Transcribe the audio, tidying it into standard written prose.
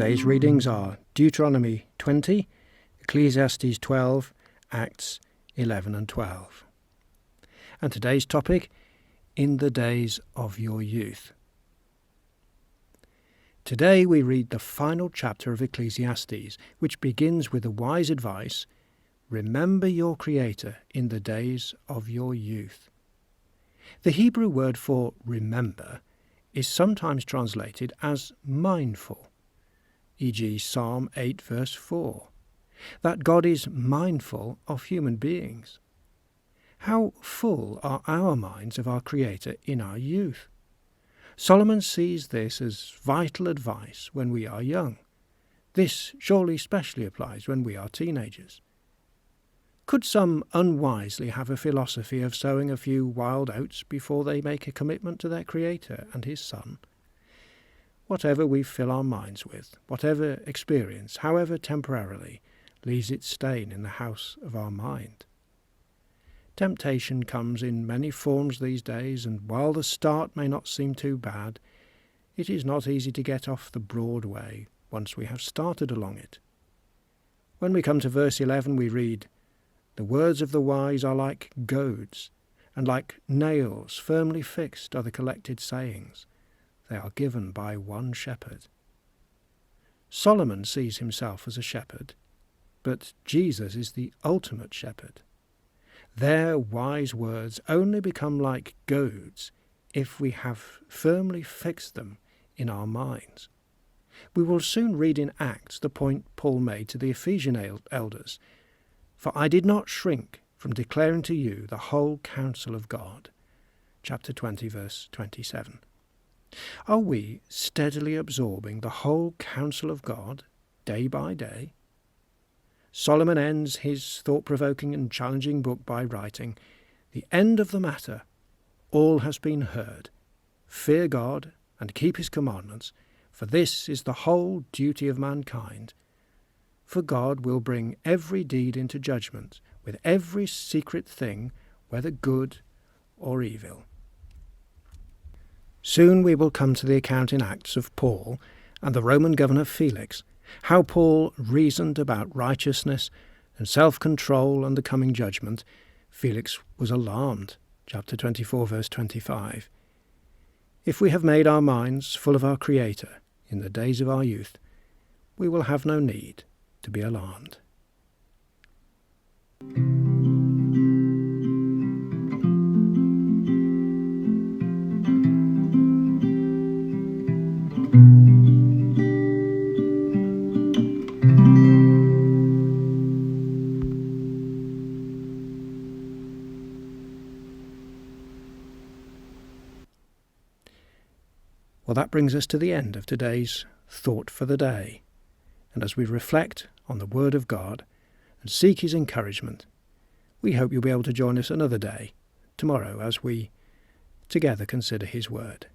Today's readings are Deuteronomy 20, Ecclesiastes 12, Acts 11 and 12. And today's topic, in the days of your youth. Today we read the final chapter of Ecclesiastes, which begins with the wise advice, remember your Creator in the days of your youth. The Hebrew word for remember is sometimes translated as mindful, e.g. Psalm 8 verse 4, that God is mindful of human beings. How full are our minds of our Creator in our youth? Solomon sees this as vital advice when we are young. This surely especially applies when we are teenagers. Could some unwisely have a philosophy of sowing a few wild oats before they make a commitment to their Creator and His Son? Whatever we fill our minds with, whatever experience, however temporarily, leaves its stain in the house of our mind. Temptation comes in many forms these days, and while the start may not seem too bad, it is not easy to get off the broad way once we have started along it. When we come to verse 11 we read, "The words of the wise are like goads, and like nails firmly fixed are the collected sayings. They are given by one shepherd." Solomon sees himself as a shepherd, but Jesus is the ultimate shepherd. Their wise words only become like goads if we have firmly fixed them in our minds. We will soon read in Acts the point Paul made to the Ephesian elders, "For I did not shrink from declaring to you the whole counsel of God." Chapter 20, verse 27. Are we steadily absorbing the whole counsel of God day by day? Solomon ends his thought-provoking and challenging book by writing, "The end of the matter, all has been heard. Fear God and keep his commandments, for this is the whole duty of mankind. For God will bring every deed into judgment, with every secret thing, whether good or evil." Soon we will come to the account in Acts of Paul and the Roman governor Felix, how Paul reasoned about righteousness and self-control and the coming judgment. Felix was alarmed. Chapter 24, verse 25. If we have made our minds full of our Creator in the days of our youth, we will have no need to be alarmed. Well, that brings us to the end of today's Thought for the Day. And as we reflect on the Word of God and seek His encouragement, we hope you'll be able to join us another day, tomorrow, as we together consider His Word.